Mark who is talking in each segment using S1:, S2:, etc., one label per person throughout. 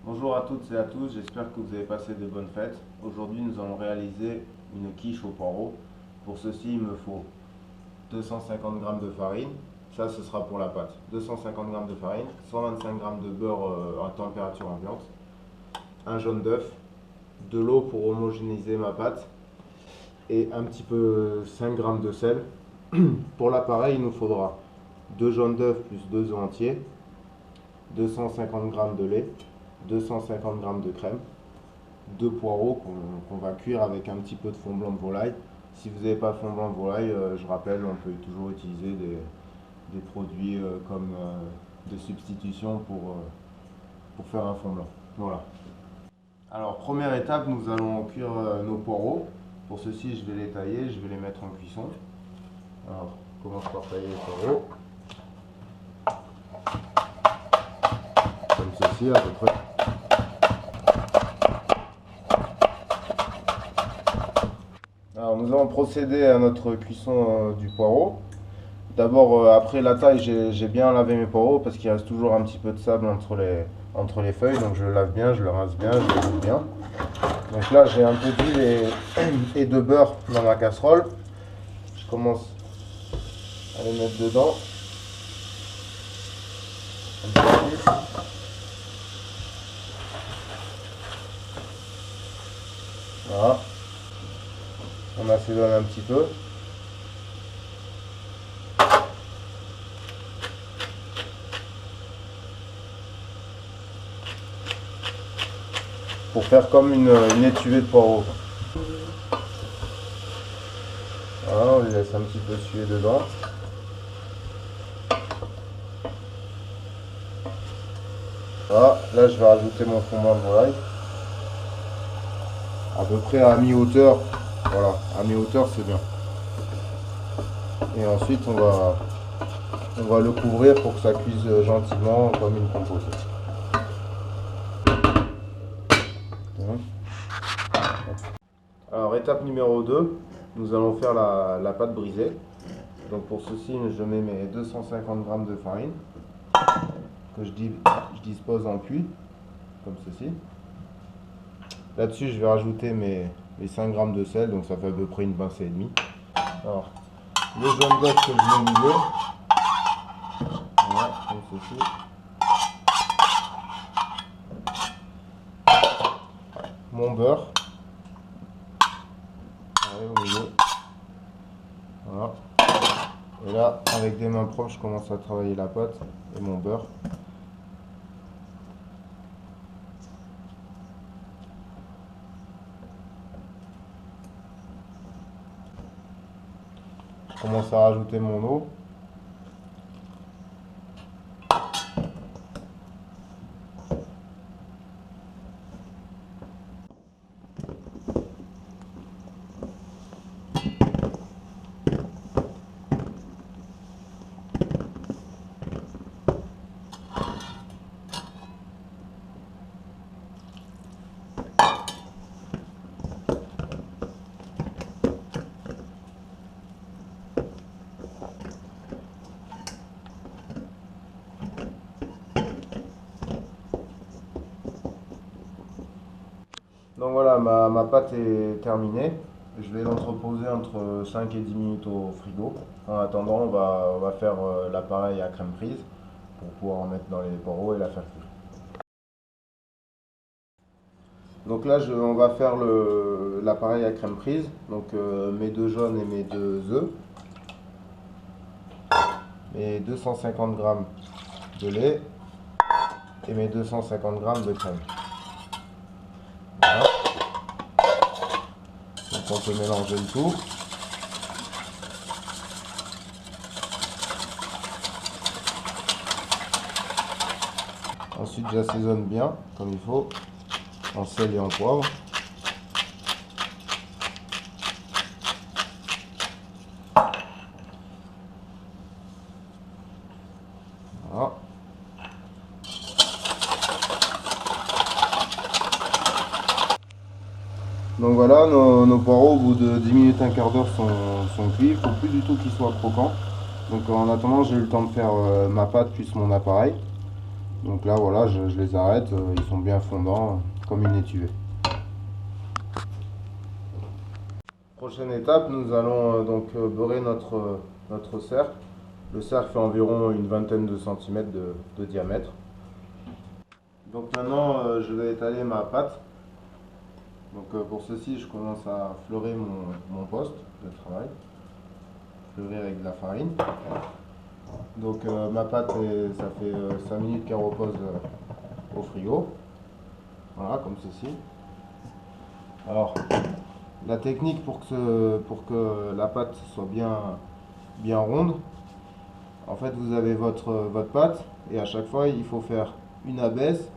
S1: Bonjour à toutes et à tous, j'espère que vous avez passé de bonnes fêtes. Aujourd'hui, nous allons réaliser une quiche au poireau. Pour ceci, il me faut 250 g de farine, ça ce sera pour la pâte. 250 g de farine, 125 g de beurre à température ambiante, un jaune d'œuf, de l'eau pour homogénéiser ma pâte et un petit peu 5 g de sel. Pour l'appareil, il nous faudra 2 jaunes d'œuf plus 2 œufs entiers, 250 g de lait, 250 g de crème, 2 poireaux qu'on va cuire avec un petit peu de fond blanc de volaille. Si vous n'avez pas de fond blanc de volaille, je rappelle, on peut toujours utiliser des produits comme de substitution pour faire un fond blanc. Voilà. Alors, première étape, nous allons cuire nos poireaux. Pour ceci, je vais les tailler, je vais les mettre en cuisson. Alors, on commence par tailler les poireaux. Comme ceci, à peu près. Alors, nous allons procéder à notre cuisson du poireau. D'abord, après la taille, j'ai bien lavé mes poireaux parce qu'il reste toujours un petit peu de sable entre les feuilles. Donc je le lave bien, je le rince bien, je le roule bien. Donc là, j'ai un peu d'huile et de beurre dans ma casserole. Je commence à les mettre dedans. Un peu plus. Voilà. On assaisonne un petit peu. Pour faire comme une étuvée de poireaux. Voilà, on les laisse un petit peu suer dedans. Voilà, là je vais rajouter mon fond blanc de volaille. À peu près à mi-hauteur. Voilà, à mi-hauteur c'est bien. Et ensuite on va le couvrir pour que ça cuise gentiment comme une compote. Alors étape numéro 2, nous allons faire la pâte brisée. Donc pour ceci, je mets mes 250 g de farine que je dispose en puits, comme ceci. Là-dessus, je vais rajouter mes 5 g de sel, donc ça fait à peu près une pincée et demie. Alors, le jaune d'œuf que je mets au milieu, voilà, comme ceci. Mon beurre, au milieu. Voilà. Et là, avec des mains propres, je commence à travailler la pâte et mon beurre. Je commence à rajouter mon eau. Donc voilà, ma pâte est terminée. Je vais l'entreposer entre 5 et 10 minutes au frigo. En attendant, on va faire l'appareil à crème prise pour pouvoir en mettre dans les poireaux et la faire cuire. Donc là, on va faire l'appareil à crème prise. Donc mes 2 jaunes et mes 2 œufs. Mes 250 g de lait et mes 250 g de crème. Voilà. Donc on peut mélanger le tout. Ensuite j'assaisonne bien comme il faut, en sel et en poivre. Voilà. Donc voilà, nos poireaux au bout de 10 minutes, un quart d'heure sont cuits. Il ne faut plus du tout qu'ils soient croquants. Donc en attendant, j'ai eu le temps de faire ma pâte plus mon appareil. Donc là voilà, je les arrête, ils sont bien fondants, comme une étuvée. Prochaine étape, nous allons beurrer notre cercle. Le cercle fait environ une vingtaine de centimètres de diamètre. Donc maintenant, je vais étaler ma pâte. Donc pour ceci, je commence à fleurer mon poste de travail. Fleurir avec de la farine. Donc ma pâte, ça fait 5 minutes qu'elle repose au frigo. Voilà, comme ceci. Alors, la technique pour que la pâte soit bien ronde, en fait, vous avez votre pâte et à chaque fois, il faut faire une abaisse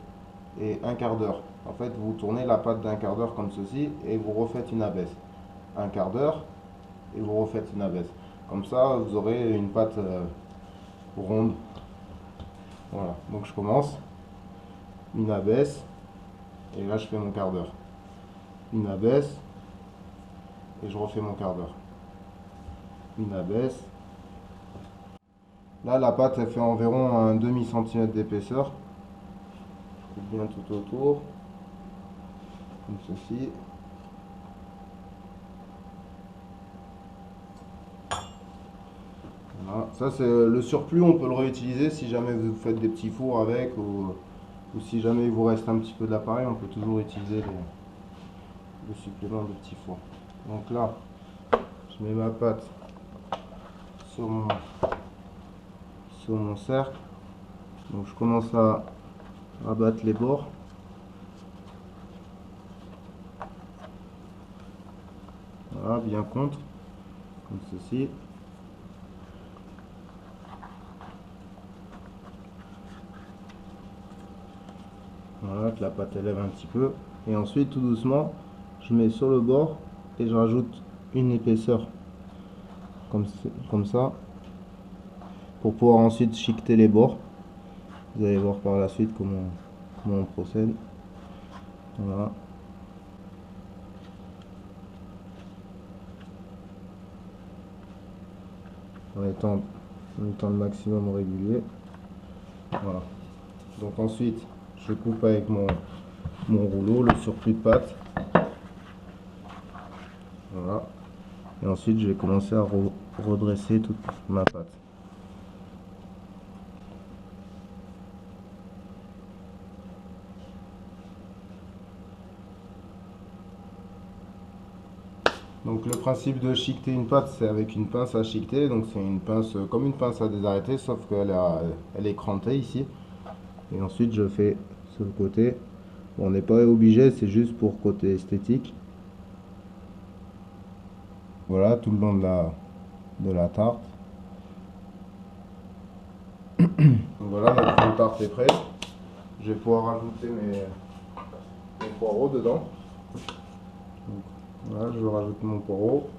S1: et un quart d'heure. En fait, vous tournez la pâte d'un quart d'heure comme ceci et vous refaites une abaisse. Un quart d'heure et vous refaites une abaisse. Comme ça, vous aurez une pâte ronde. Voilà, donc je commence. Une abaisse et là, je fais mon quart d'heure. Une abaisse et je refais mon quart d'heure. Une abaisse. Là, la pâte, elle fait environ un demi-centimètre d'épaisseur. Je coupe bien tout autour, comme ceci. Voilà. Ça, c'est le surplus, on peut le réutiliser si jamais vous faites des petits fours avec ou si jamais il vous reste un petit peu d'appareil, on peut toujours utiliser le supplément de petits fours. Donc là, je mets ma pâte sur mon cercle. Donc je commence à abattre les bords. Voilà, bien contre, comme ceci. Voilà, que la pâte élève un petit peu. Et ensuite, tout doucement, je mets sur le bord et je rajoute une épaisseur comme ça pour pouvoir ensuite chiqueter les bords. Vous allez voir par la suite comment on procède. Voilà. En étant le maximum régulier. Voilà. Donc ensuite, je coupe avec mon rouleau le surplus de pâte. Voilà. Et ensuite, je vais commencer à redresser toute ma pâte. Donc le principe de chiqueter une pâte, c'est avec une pince à chiqueter. Donc c'est une pince comme une pince à désarrêter, sauf qu'elle elle est crantée ici. Et ensuite je fais sur le côté. Bon, on n'est pas obligé, c'est juste pour côté esthétique. Voilà, tout le long de la tarte. Donc voilà, notre tarte est prête. Je vais pouvoir rajouter mes poireaux dedans. Donc, voilà, je rajoute mon poireau.